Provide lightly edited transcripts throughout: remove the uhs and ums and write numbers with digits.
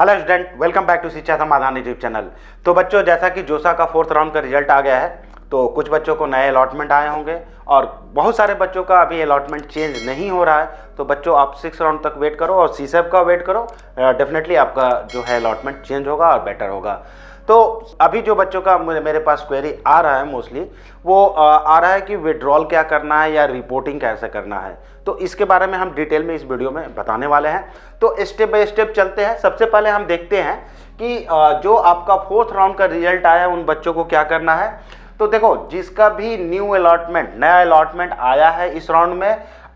Hello student, welcome back to Shiksha Samadhan YouTube channel. तो बच्चों, जैसा कि जोसा का 4th राउंड का रिजल्ट आ गया है, तो कुछ बच्चों को नए अलॉटमेंट आए होंगे और बहुत सारे बच्चों का अभी अलॉटमेंट चेंज नहीं हो रहा है। तो बच्चों, आप 6 राउंड तक वेट करो और सीसेब का वेट करो। डेफिनेटली आपका जो है अलॉटमेंट चेंज होगा और बेटर होगा। तो अभी जो बच्चों का मेरे पास क्वेरी आ रहा है मोस्टली, वो आ रहा है कि विड्रॉल क्या करना है या रिपोर्टिंग कैसे करना है। तो इसके बारे में हम डिटेल में इस वीडियो में बताने वाले हैं। तो स्टेप बाय स्टेप चलते हैं। सबसे पहले हम देखते हैं कि जो आपका 4th राउंड का रिजल्ट आया है उन बच्चों को क्या करना है। तो देखो, जिसका भी न्यू अलॉटमेंट, नया अलॉटमेंट आया है इस राउंड में,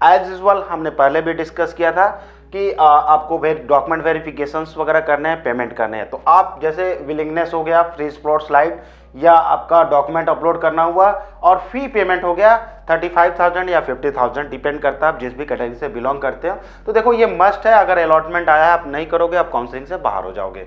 एज यूजुअल हमने पहले भी डिस्कस किया था कि आपको डॉक्यूमेंट वेरिफिकेशंस वगैरह करने हैं, पेमेंट करने हैं। तो आप जैसे विलिंगनेस हो गया, फ्रीज प्लॉट स्लाइड, या आपका डॉक्यूमेंट अपलोड करना हुआ, और फी पेमेंट हो गया 35,000 या 50,000, डिपेंड करता है आप जिस भी कैटेगरी से बिलोंग करते हो। तो देखो, ये मस्ट है। अगर अलॉटमेंट आया है, आप नहीं करोगे, आप काउंसलिंग से बाहर हो जाओगे।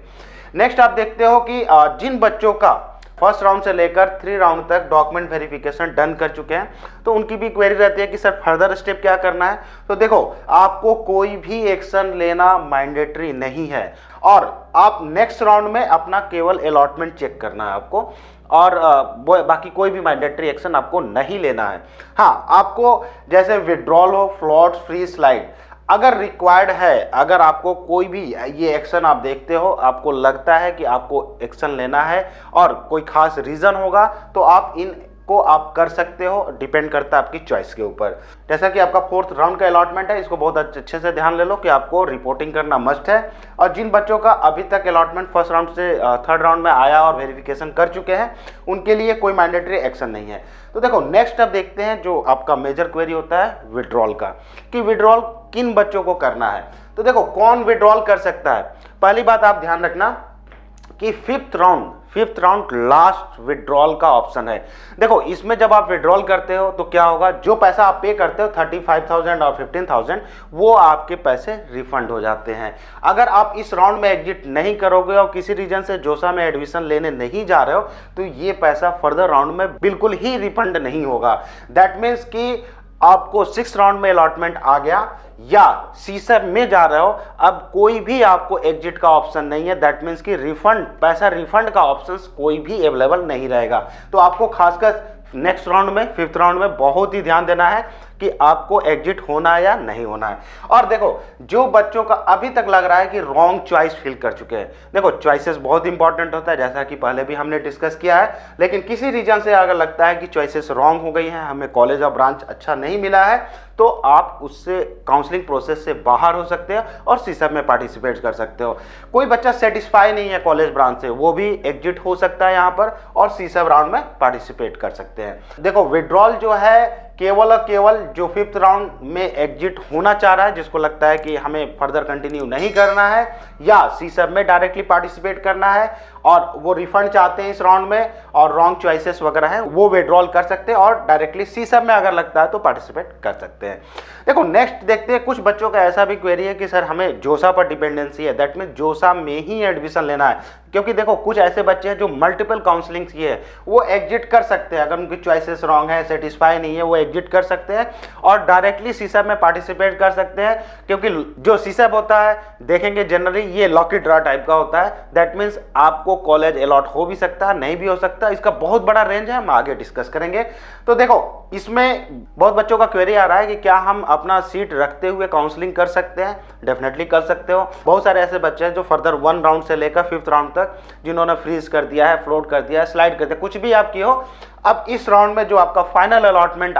नेक्स्ट आप देखते हो कि जिन बच्चों का 1st राउंड से लेकर 3 राउंड तक डॉक्यूमेंट वेरिफिकेशन डन कर चुके हैं, तो उनकी भी क्वेरी रहती है कि सर फर्दर स्टेप क्या करना है। तो देखो, आपको कोई भी एक्शन लेना मैंडेटरी नहीं है और आप नेक्स्ट राउंड में अपना केवल अलॉटमेंट चेक करना है आपको, और बाकी कोई भी मैंडेटरी एक्शन आपको नहीं लेना है। हाँ, आपको जैसे विड्रॉल हो, फ्लॉट्स, फ्री स्लाइड, अगर रिक्वायर्ड है, अगर आपको कोई भी ये एक्शन आप देखते हो, आपको लगता है कि आपको एक्शन लेना है और कोई खास रीज़न होगा, तो आप इनको आप कर सकते हो। डिपेंड करता है आपकी चॉइस के ऊपर। जैसा कि आपका 4th राउंड का अलॉटमेंट है, इसको बहुत अच्छे से ध्यान ले लो कि आपको रिपोर्टिंग करना मस्ट है। और जिन बच्चों का अभी तक अलॉटमेंट 1st राउंड से 3rd राउंड में आया और वेरिफिकेशन कर चुके हैं, उनके लिए कोई मैंडेटरी एक्शन नहीं है। तो देखो, नेक्स्ट अब देखते हैं जो आपका मेजर क्वेरी होता है विड्रॉल का, कि विड्रॉल किन बच्चों को करना है। तो देखो, कौन विड्रॉल कर सकता है। पहली बात आप ध्यान रखना कि 5th राउंड लास्ट विड्रॉल का ऑप्शन है। देखो, इसमें जब आप विड्रॉल करते हो तो क्या होगा, जो पैसा आप पे करते हो 35,000 और 15,000, वो आपके पैसे रिफंड हो जाते हैं। अगर आप इस राउंड में एग्जिट नहीं करोगे और किसी रीजन से जोसा में एडमिशन लेने नहीं जा रहे हो, तो ये पैसा फर्दर राउंड में बिल्कुल ही रिफंड नहीं होगा। दैट मीन्स कि आपको 6th राउंड में अलॉटमेंट आ गया या सीसेब में जा रहे हो, अब कोई भी आपको एग्जिट का ऑप्शन नहीं है। दैट मीन्स कि पैसा रिफंड का ऑप्शन कोई भी अवेलेबल नहीं रहेगा। तो आपको खासकर नेक्स्ट राउंड में, 5th राउंड में बहुत ही ध्यान देना है कि आपको एग्जिट होना है या नहीं होना है। और देखो, जो बच्चों का अभी तक लग रहा है कि रॉन्ग चॉइस फिल कर चुके हैं, देखो चॉइसेस बहुत इंपॉर्टेंट होता है, जैसा कि पहले भी हमने डिस्कस किया है। लेकिन किसी रीजन से अगर लगता है कि चॉइसेस रॉन्ग हो गई हैं, हमें कॉलेज और ब्रांच अच्छा नहीं मिला है, तो आप उससे काउंसलिंग प्रोसेस से बाहर हो सकते हो और सीसेब में पार्टिसिपेट कर सकते हो। कोई बच्चा सेटिस्फाई नहीं है कॉलेज ब्रांच से, वो भी एग्जिट हो सकता है यहाँ पर और सीसेब राउंड में पार्टिसिपेट कर सकते हैं। देखो, विड्रॉल जो है केवल और केवल जो 5th राउंड में एग्जिट होना चाह रहा है, जिसको लगता है कि हमें फर्दर कंटिन्यू नहीं करना है या सीसेब में डायरेक्टली पार्टिसिपेट करना है और वो रिफंड चाहते हैं इस राउंड में और रॉन्ग चॉइसेस वगैरह हैं, वो विड्रॉल कर सकते हैं और डायरेक्टली सीसेब में अगर लगता है तो पार्टिसिपेट कर सकते हैं। देखो, नेक्स्ट देखते हैं। कुछ बच्चों का ऐसा भी क्वेरी है कि सर हमें जोसा पर डिपेंडेंसी है, दैट मीन जोसा में ही एडमिशन लेना है। क्योंकि देखो, कुछ ऐसे बच्चे हैं जो मल्टीपल काउंसलिंग किए हैं, वो एग्जिट कर सकते हैं। अगर उनकी चॉइसेस रॉन्ग है, सेटिस्फाई नहीं है, वो एग्जिट कर सकते हैं और डायरेक्टली सीसेब में पार्टिसिपेट कर सकते हैं। क्योंकि जो सीसेब होता है, देखेंगे जनरली ये लॉकी ड्रॉ टाइप का होता है। दैट मीन्स आपको कॉलेज अलॉट हो भी सकता है, नहीं भी हो सकता। इसका बहुत बड़ा रेंज है, हम आगे डिस्कस करेंगे। तो देखो, इसमें बहुत बच्चों का क्वेरी आ रहा है कि क्या हम अपना सीट रखते हुए काउंसलिंग कर सकते हैं। डेफिनेटली कर सकते हो। बहुत सारे ऐसे बच्चे हैं जो फर्दर 1 राउंड से लेकर 5th राउंड तक, जिन्होंने फ्रीज कर दिया है, फ्लोट कर दिया है, स्लाइड कर दिया, कुछ भी आप किए हो। अब इस राउंड में जो आपका फाइनल अलॉटमेंट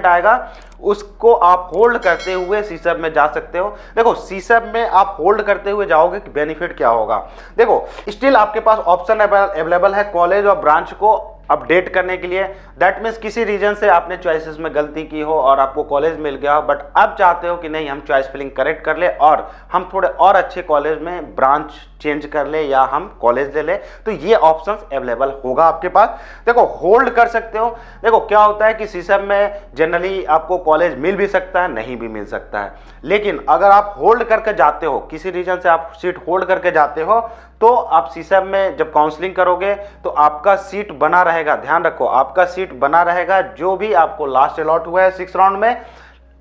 आएगा, उसको आप होल्ड करते हुए सीसेब में जा सकते हो। देखो, सीसेब में आप होल्ड करते हुए जाओगे कि बेनिफिट क्या होगा। देखो, स्टिल आपके पास ऑप्शन अवेलेबल है कॉलेज और ब्रांच को अपडेट करने के लिए। दैट मीन्स किसी रीजन से आपने चॉइसेस में गलती की हो और आपको कॉलेज मिल गया हो, बट अब चाहते हो कि नहीं, हम चॉइस फिलिंग करेक्ट कर ले और हम थोड़े और अच्छे कॉलेज में ब्रांच चेंज कर ले या हम कॉलेज ले ले, तो ये ऑप्शंस अवेलेबल होगा आपके पास। देखो, होल्ड कर सकते हो। देखो, क्या होता है कि सीसेब में जनरली आपको कॉलेज मिल भी सकता है, नहीं भी मिल सकता है। लेकिन अगर आप होल्ड करके जाते हो, किसी रीजन से आप सीट होल्ड करके जाते हो, तो आप सीसेब में जब काउंसलिंग करोगे तो आपका सीट बना रहेगा। ध्यान रखो, आपका सीट बना रहेगा। जो भी आपको लास्ट अलॉट हुआ है 6th राउंड में,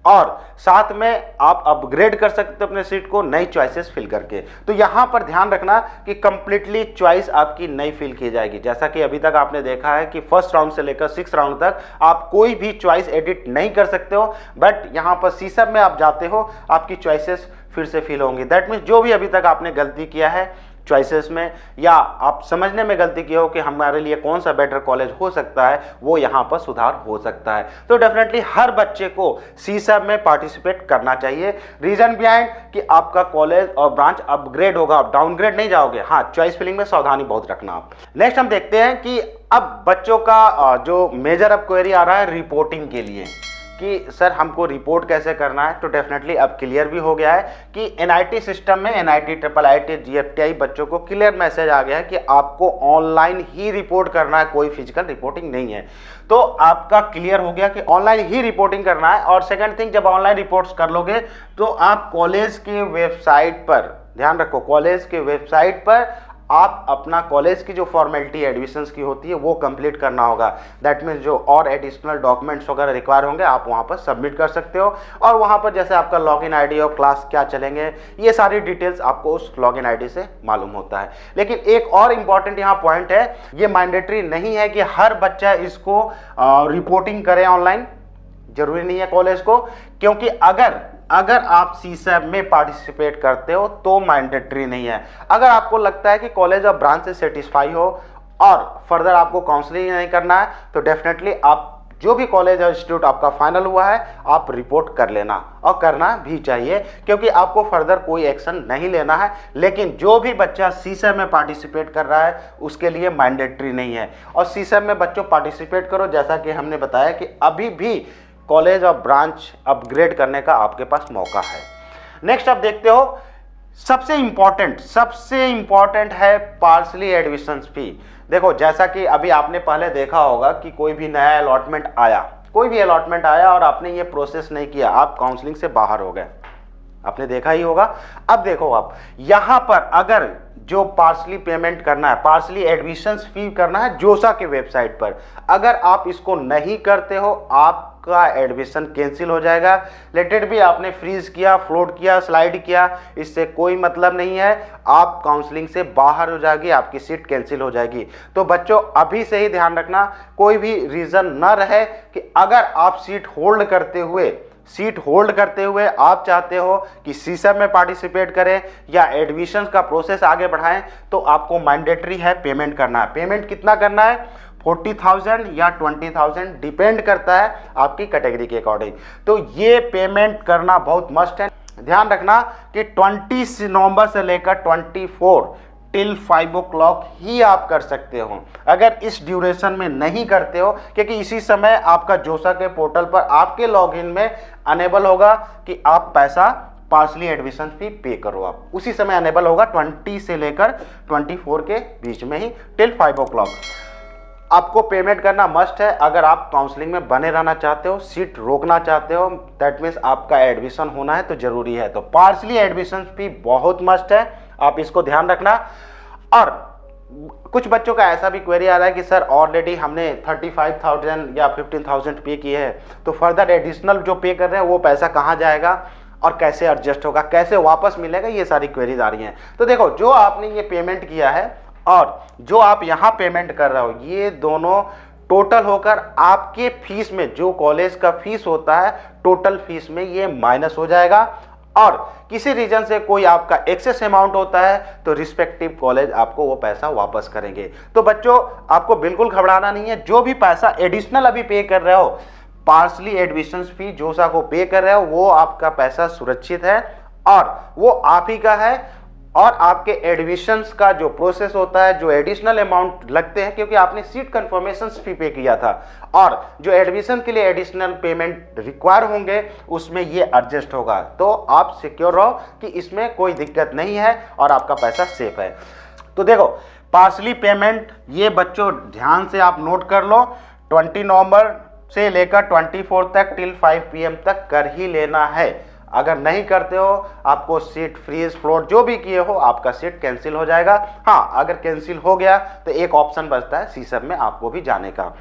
और साथ में आप अपग्रेड कर सकते हो अपने सीट को नई चॉइसेस फिल करके। तो यहाँ पर ध्यान रखना कि कंप्लीटली चॉइस आपकी नई फिल की जाएगी। जैसा कि अभी तक आपने देखा है कि फर्स्ट राउंड से लेकर 6 राउंड तक आप कोई भी चॉइस एडिट नहीं कर सकते हो, बट यहाँ पर सीसम में आप जाते हो आपकी चॉइसेस फिर से फिल होंगी। दैट मीन्स जो भी अभी तक आपने गलती किया है चॉइसेस में, या आप समझने में गलती की हो कि हमारे लिए कौन सा बेटर कॉलेज हो सकता है, वो यहाँ पर सुधार हो सकता है। तो डेफिनेटली हर बच्चे को सीसैब में पार्टिसिपेट करना चाहिए। रीजन बिहाइंड कि आपका कॉलेज और ब्रांच अपग्रेड होगा, आप डाउनग्रेड नहीं जाओगे। हाँ, चॉइस फिलिंग में सावधानी बहुत रखना आप। नेक्स्ट हम देखते हैं कि अब बच्चों का जो मेजर अब क्वेरी आ रहा है रिपोर्टिंग के लिए कि सर हमको रिपोर्ट कैसे करना है। तो डेफिनेटली अब क्लियर भी हो गया है कि एनआईटी सिस्टम में एनआईटी, ट्रिपल आईटी, जीएफटीआई बच्चों को क्लियर मैसेज आ गया है कि आपको ऑनलाइन ही रिपोर्ट करना है, कोई फिजिकल रिपोर्टिंग नहीं है। तो आपका क्लियर हो गया कि ऑनलाइन ही रिपोर्टिंग करना है। और सेकंड थिंग, जब ऑनलाइन रिपोर्ट्स कर लोगे तो आप कॉलेज के वेबसाइट पर, ध्यान रखो, कॉलेज के वेबसाइट पर आप अपना कॉलेज की जो फॉर्मेलिटी एडमिशंस की होती है वो कंप्लीट करना होगा। दैट मीन्स जो और एडिशनल डॉक्यूमेंट्स वगैरह रिक्वायर होंगे आप वहाँ पर सबमिट कर सकते हो। और वहाँ पर जैसे आपका लॉगिन आईडी और क्लास क्या चलेंगे, ये सारी डिटेल्स आपको उस लॉगिन आईडी से मालूम होता है। लेकिन एक और इम्पॉर्टेंट यहाँ पॉइंट है, ये मैंडेटरी नहीं है कि हर बच्चा इसको रिपोर्टिंग करे ऑनलाइन, जरूरी नहीं है कॉलेज को, क्योंकि अगर आप सीसैब में पार्टिसिपेट करते हो तो मैंडेटरी नहीं है। अगर आपको लगता है कि कॉलेज और ब्रांच से सेटिस्फाई हो और फर्दर आपको काउंसलिंग नहीं करना है, तो डेफिनेटली आप जो भी कॉलेज और इंस्टीट्यूट आपका फाइनल हुआ है आप रिपोर्ट कर लेना, और करना भी चाहिए, क्योंकि आपको फर्दर कोई एक्शन नहीं लेना है। लेकिन जो भी बच्चा सीसैब में पार्टिसिपेट कर रहा है उसके लिए मैंडेटरी नहीं है। और सीसैब में बच्चों पार्टिसिपेट करो, जैसा कि हमने बताया कि अभी भी कॉलेज और ब्रांच अपग्रेड करने का आपके पास मौका है। नेक्स्ट आप देखते हो, सबसे इंपॉर्टेंट है पार्सली एडमिशंस फी। देखो, जैसा कि अभी आपने पहले देखा होगा कि कोई भी नया अलॉटमेंट आया और आपने ये प्रोसेस नहीं किया, आप काउंसलिंग से बाहर हो गए, आपने देखा ही होगा। अब देखो, आप यहां पर अगर जो पार्सली पेमेंट करना है, पार्सली एडमिशंस फी करना है जोसा के वेबसाइट पर, अगर आप इसको नहीं करते हो आपका एडमिशन कैंसिल हो जाएगा। लेट इट भी आपने फ्रीज किया, फ्लोट किया, स्लाइड किया, इससे कोई मतलब नहीं है, आप काउंसलिंग से बाहर हो जाएगी, आपकी सीट कैंसिल हो जाएगी। तो बच्चों अभी से ही ध्यान रखना, कोई भी रीजन न रहे कि अगर आप सीट होल्ड करते हुए आप चाहते हो कि सीसैब में पार्टिसिपेट करें या एडमिशन का प्रोसेस आगे बढ़ाएं, तो आपको मैंडेटरी है पेमेंट करना है। पेमेंट कितना करना है, 40,000 या 20,000 डिपेंड करता है आपकी कैटेगरी के अकॉर्डिंग। तो ये पेमेंट करना बहुत मस्ट है। ध्यान रखना कि 20 नवंबर से लेकर 24 टिल 5 o'clock ही आप कर सकते हो। अगर इस ड्यूरेशन में नहीं करते हो, क्योंकि इसी समय आपका जोसा के पोर्टल पर आपके लॉगिन में अनेबल होगा कि आप पैसा पार्सली एडमिशन फी पे करो, आप उसी समय अनेबल होगा 20 से लेकर 24 के बीच में ही टिल 5 o'clock आपको पेमेंट करना मस्ट है। अगर आप काउंसलिंग में बने रहना चाहते हो, सीट रोकना चाहते हो, दैट मीन्स आपका एडमिशन होना है तो जरूरी है। तो पार्सली एडमिशन फी बहुत मस्ट है, आप इसको ध्यान रखना। और कुछ बच्चों का ऐसा भी क्वेरी आ रहा है कि सर ऑलरेडी हमने 35,000 या 15,000 पे किए हैं, तो फर्दर एडिशनल जो पे कर रहे हैं वो पैसा कहाँ जाएगा और कैसे एडजस्ट होगा, कैसे वापस मिलेगा, ये सारी क्वेरीज आ रही हैं। तो देखो, जो आपने ये पेमेंट किया है और जो आप यहाँ पेमेंट कर रहे हो, ये दोनों टोटल होकर आपके फीस में, जो कॉलेज का फीस होता है टोटल फीस में ये माइनस हो जाएगा। और किसी रीजन से कोई आपका एक्सेस अमाउंट होता है तो रिस्पेक्टिव कॉलेज आपको वो पैसा वापस करेंगे। तो बच्चों आपको बिल्कुल घबराना नहीं है, जो भी पैसा एडिशनल अभी पे कर रहे हो, पार्सली एडमिशन फी जोसा को पे कर रहे हो, वो आपका पैसा सुरक्षित है और वो आप ही का है। और आपके एडमिशंस का जो प्रोसेस होता है, जो एडिशनल अमाउंट लगते हैं, क्योंकि आपने सीट कंफर्मेशन फी पे किया था, और जो एडमिशन के लिए एडिशनल पेमेंट रिक्वायर होंगे उसमें ये एडजस्ट होगा। तो आप सिक्योर रहो कि इसमें कोई दिक्कत नहीं है और आपका पैसा सेफ है। तो देखो, पार्सली पेमेंट ये बच्चों ध्यान से आप नोट कर लो, 20 नवंबर से लेकर 24 तक टिल 5 PM तक कर ही लेना है। अगर नहीं करते हो आपको सीट फ्रीज फ्लोट जो भी किए हो आपका सीट कैंसिल हो जाएगा। हाँ, अगर कैंसिल हो गया तो एक ऑप्शन बचता है सीसैप में आपको भी जाने का।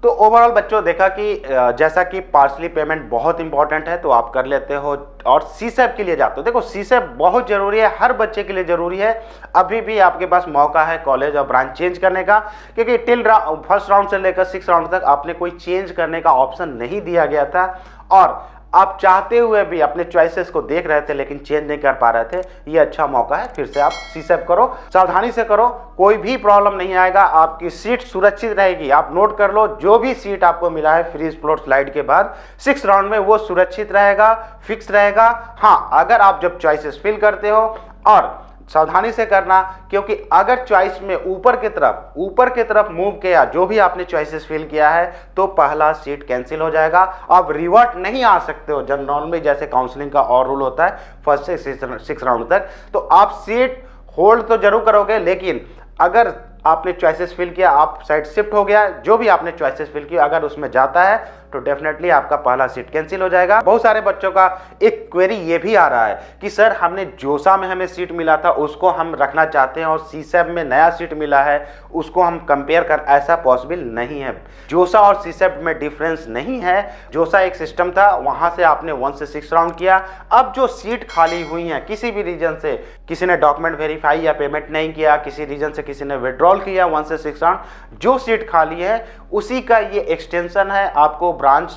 तो ओवरऑल बच्चों देखा कि जैसा कि पार्सली पेमेंट बहुत इंपॉर्टेंट है तो आप कर लेते हो और सीसैप के लिए जाते हो। देखो सीसैप बहुत जरूरी है, हर बच्चे के लिए जरूरी है। अभी भी आपके पास मौका है कॉलेज और ब्रांच चेंज करने का, क्योंकि टिल फर्स्ट राउंड से लेकर 6 राउंड तक आपने कोई चेंज करने का ऑप्शन नहीं दिया गया था और आप चाहते हुए भी अपने चॉइसेस को देख रहे थे लेकिन चेंज नहीं कर पा रहे थे। ये अच्छा मौका है, फिर से आप सीसैप करो, सावधानी से करो, कोई भी प्रॉब्लम नहीं आएगा, आपकी सीट सुरक्षित रहेगी। आप नोट कर लो, जो भी सीट आपको मिला है फ्रीज फ्लोट स्लाइड के बाद 6 राउंड में वो सुरक्षित रहेगा, फिक्स रहेगा। हाँ, अगर आप जब चॉइसेस फिल करते हो और सावधानी से करना, क्योंकि अगर चॉइस में ऊपर की तरफ मूव किया जो भी आपने चॉइसेस फिल किया है तो पहला सीट कैंसिल हो जाएगा। आप रिवर्ट नहीं आ सकते हो जनरल में, जैसे काउंसलिंग का और रूल होता है फर्स्ट से 6 राउंड तक। तो आप सीट होल्ड तो जरूर करोगे, लेकिन अगर आपने चॉइसेस फिल किया, आप साइड शिफ्ट हो गया, जो भी आपने चॉइसेस फिल किया अगर उसमें जाता है तो डेफिनेटली आपका पहला सीट कैंसिल हो जाएगा। बहुत सारे बच्चों का एक क्वेरी ये भी आ रहा है कि सर हमने जोसा में हमें सीट मिला था उसको हम रखना चाहते हैं और सीसैप में नया सीट मिला है उसको हम कंपेयर कर, ऐसा पॉसिबल नहीं है। जोसा और सीसैप में डिफरेंस नहीं है। जोसा एक सिस्टम था, वहां से आपने 1 से 6 राउंड किया। अब जो सीट खाली हुई है किसी भी रीजन से, किसी ने डॉक्यूमेंट वेरीफाई या पेमेंट नहीं किया, किसी रीजन से किसी ने विड्रॉल किया 1 से 6 राउंड, जो सीट खाली है उसी का ये एक्सटेंशन है। आपको ब्रांच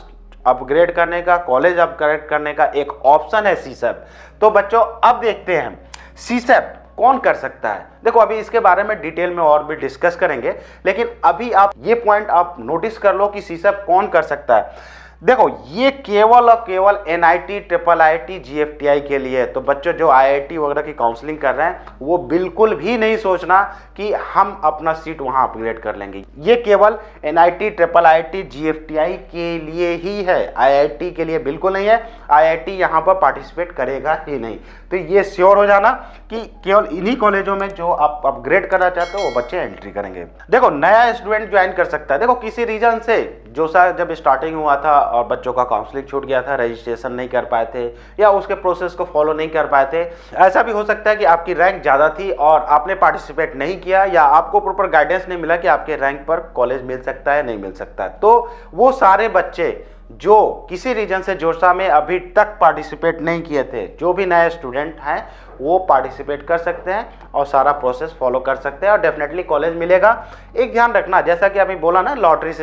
अपग्रेड करने का, कॉलेज अपग्रेड करने का एक ऑप्शन है सीसैप। तो बच्चों अब देखते हैं सीसैप कौन कर सकता है। देखो अभी इसके बारे में डिटेल में और भी डिस्कस करेंगे, लेकिन अभी आप ये पॉइंट आप नोटिस कर लो कि सीसैप कौन कर सकता है। देखो ये केवल और केवल एनआईटी, ट्रिपल आईटी, जीएफटीआई के लिए है। तो बच्चों जो आईआईटी वगैरह की काउंसलिंग कर रहे हैं वो बिल्कुल भी नहीं सोचना कि हम अपना सीट वहां अपग्रेड कर लेंगे। ये केवल एनआईटी, ट्रिपल आईटी, जीएफटीआई के लिए ही है, आईआईटी के लिए बिल्कुल नहीं है। आईआईटी यहाँ पर पार्टिसिपेट करेगा ही नहीं। तो ये श्योर हो जाना कि केवल इन्हीं कॉलेजों में जो आप अपग्रेड करना चाहते हो वो बच्चे एंट्री करेंगे। देखो नया स्टूडेंट ज्वाइन कर सकता है। देखो किसी रीजन से जोसा जब स्टार्टिंग हुआ था और बच्चों का काउंसलिंग छूट गया था, रजिस्ट्रेशन नहीं कर पाए थे या उसके प्रोसेस को फॉलो नहीं कर पाए थे, ऐसा भी हो सकता है कि आपकी रैंक ज़्यादा थी और आपने पार्टिसिपेट नहीं किया या आपको प्रॉपर गाइडेंस नहीं मिला कि आपके रैंक पर कॉलेज मिल सकता है नहीं मिल सकता है। तो वो सारे बच्चे जो किसी रीजन से जोसा में अभी तक पार्टिसिपेट नहीं किए थे, जो भी नए स्टूडेंट हैं वो पार्टिसिपेट कर सकते हैं और सारा प्रोसेस फॉलो कर सकते हैं और डेफिनेटली कॉलेज मिलेगा। एक ध्यान रखना, जैसा कि अभी बोला ना, लॉटरी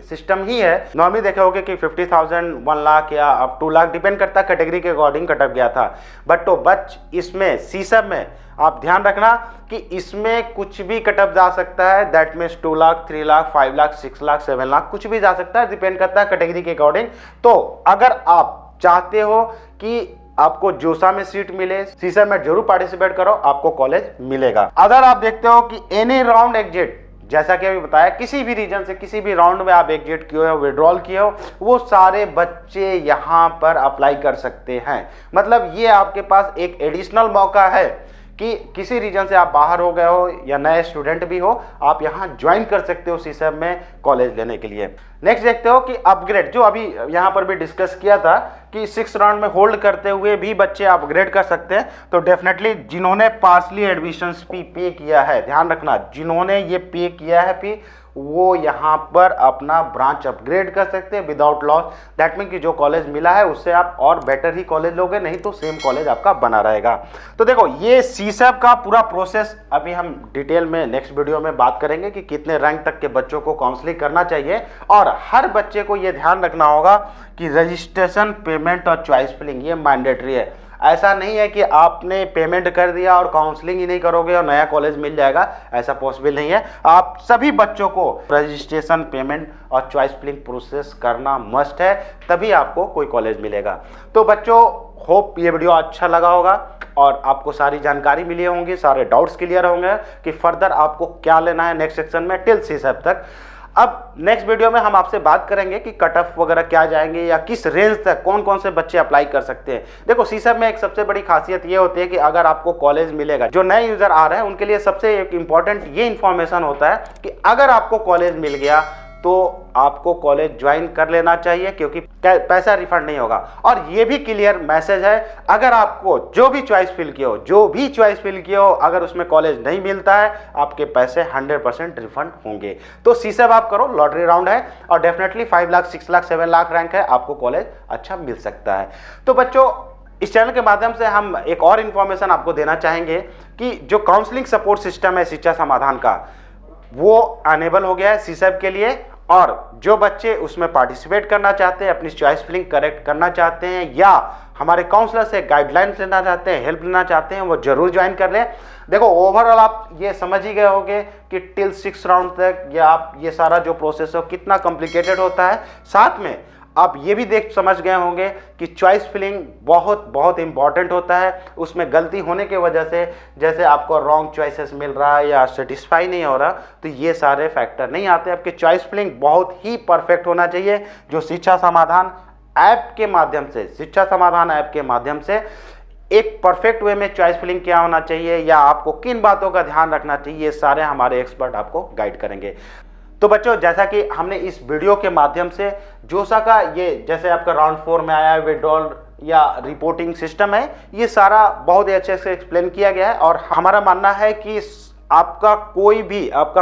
सिस्टम ही है। नॉर्मली देखे होगे कि 50,000, 1 लाख या अब 2 लाख डिपेंड करता है, कैटेगरी के अकॉर्डिंग कटअप गया था। बट तो इसमें सीसैप में आप ध्यान रखना कि इसमें कुछ भी कटअप जा सकता है। दैट मीन्स 2 लाख, 3 लाख, 5 लाख, 6 लाख, 7 लाख कुछ भी जा सकता है, डिपेंड करता है कैटेगरी के अकॉर्डिंग। तो अगर आप चाहते हो कि आपको जोसा में सीट मिले, सीसैप में जरूर पार्टिसिपेट करो, आपको कॉलेज मिलेगा। अगर आप देखते हो कि एनी राउंड एग्जिट, जैसा कि अभी बताया, किसी भी रीजन से किसी भी राउंड में आप एग्जिट किए हो, विड्रॉल किए हो, वो सारे बच्चे यहाँ पर अप्लाई कर सकते हैं। मतलब ये आपके पास एक एडिशनल मौका है कि किसी रीजन से आप बाहर हो गए हो या नए स्टूडेंट भी हो, आप यहाँ ज्वाइन कर सकते हो सीसैप में कॉलेज लेने के लिए। नेक्स्ट देखते हो कि अपग्रेड, जो अभी यहाँ पर भी डिस्कस किया था कि 6 राउंड में होल्ड करते हुए भी बच्चे अपग्रेड कर सकते हैं। तो डेफिनेटली जिन्होंने पार्सली एडमिशंस फी पे किया है, ध्यान रखना, जिन्होंने ये पे किया है फी, वो यहाँ पर अपना ब्रांच अपग्रेड कर सकते हैं विदाउट लॉस। दैट मीन कि जो कॉलेज मिला है उससे आप और बेटर ही कॉलेज लोगे, नहीं तो सेम कॉलेज आपका बना रहेगा। तो देखो ये सीसैप का पूरा प्रोसेस अभी हम डिटेल में नेक्स्ट वीडियो में बात करेंगे कि कितने रैंक तक के बच्चों को काउंसलिंग करना चाहिए। और हर बच्चे को ये ध्यान रखना होगा कि रजिस्ट्रेशन, पेमेंट और चॉइस फिलिंग ये मैंडेटरी है। ऐसा नहीं है कि आपने पेमेंट कर दिया और काउंसलिंग ही नहीं करोगे और नया कॉलेज मिल जाएगा, ऐसा पॉसिबल नहीं है। आप सभी बच्चों को रजिस्ट्रेशन, पेमेंट और चॉइस फिलिंग प्रोसेस करना मस्ट है, तभी आपको कोई कॉलेज मिलेगा। तो बच्चों होप ये वीडियो अच्छा लगा होगा और आपको सारी जानकारी मिली होंगी, सारे डाउट्स क्लियर होंगे कि फर्दर आपको क्या लेना है नेक्स्ट सेक्शन में टिल सीसैप तक। अब नेक्स्ट वीडियो में हम आपसे बात करेंगे कि कट ऑफ वगैरह क्या जाएंगे या किस रेंज तक कौन कौन से बच्चे अप्लाई कर सकते हैं। देखो सीसैप में एक सबसे बड़ी खासियत ये होती है कि अगर आपको कॉलेज मिलेगा, जो नए यूजर आ रहे हैं उनके लिए सबसे एक इम्पॉर्टेंट ये इन्फॉर्मेशन होता है कि अगर आपको कॉलेज मिल गया तो आपको कॉलेज ज्वाइन कर लेना चाहिए, क्योंकि पैसा रिफंड नहीं होगा। और ये भी क्लियर मैसेज है, अगर आपको जो भी चॉइस फिल किया हो अगर उसमें कॉलेज नहीं मिलता है, आपके पैसे 100% रिफंड होंगे। तो सीसेब आप करो, लॉटरी राउंड है और डेफिनेटली 5 लाख 6 लाख 7 लाख रैंक है, आपको कॉलेज अच्छा मिल सकता है। तो बच्चों, इस चैनल के माध्यम से हम एक और इन्फॉर्मेशन आपको देना चाहेंगे कि जो काउंसलिंग सपोर्ट सिस्टम है शिक्षा समाधान का, वो अनेबल हो गया है सीसेब के लिए। और जो बच्चे उसमें पार्टिसिपेट करना चाहते हैं, अपनी चॉइस फिलिंग करेक्ट करना चाहते हैं या हमारे काउंसलर से गाइडलाइंस लेना चाहते हैं, हेल्प लेना चाहते हैं, वो जरूर ज्वाइन कर लें। देखो, ओवरऑल आप ये समझ ही गए होंगे कि टिल 6 राउंड तक या आप ये सारा जो प्रोसेस हो कितना कॉम्प्लिकेटेड होता है। साथ में आप ये भी समझ गए होंगे कि चॉइस फिलिंग बहुत बहुत इंपॉर्टेंट होता है। उसमें गलती होने की वजह से जैसे आपको रॉन्ग चॉइसेस मिल रहा है या सेटिस्फाई नहीं हो रहा, तो ये सारे फैक्टर नहीं आते। आपके चॉइस फिलिंग बहुत ही परफेक्ट होना चाहिए, जो शिक्षा समाधान ऐप के माध्यम से एक परफेक्ट वे में चॉइस फिलिंग क्या होना चाहिए या आपको किन बातों का ध्यान रखना चाहिए, ये सारे हमारे एक्सपर्ट आपको गाइड करेंगे। तो बच्चों, जैसा कि हमने इस वीडियो के माध्यम से जोसा का ये जैसे आपका राउंड 4 में आया विड्रॉल या रिपोर्टिंग सिस्टम है, ये सारा बहुत ही अच्छे से एक्सप्लेन किया गया है। और हमारा मानना है कि आपका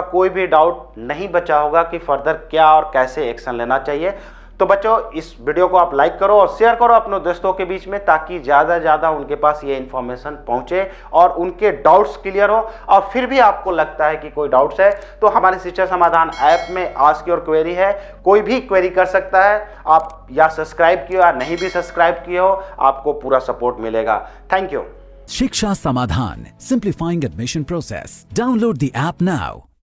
कोई भी डाउट नहीं बचा होगा कि फर्दर क्या और कैसे एक्शन लेना चाहिए। तो बच्चों, इस वीडियो को आप लाइक करो और शेयर करो अपने दोस्तों के बीच में, ताकि ज़्यादा से ज़्यादा उनके पास ये इन्फॉर्मेशन पहुंचे और उनके डाउट्स क्लियर हो। और फिर भी आपको लगता है कि कोई डाउट्स है, तो हमारे शिक्षा समाधान ऐप में आस्क योर क्वेरी है, कोई भी क्वेरी कर सकता है। आप या सब्सक्राइब किए या नहीं भी सब्सक्राइब किए हो, आपको पूरा सपोर्ट मिलेगा। Thank you. शिक्षा समाधान, simplifying admission process. Download the app now.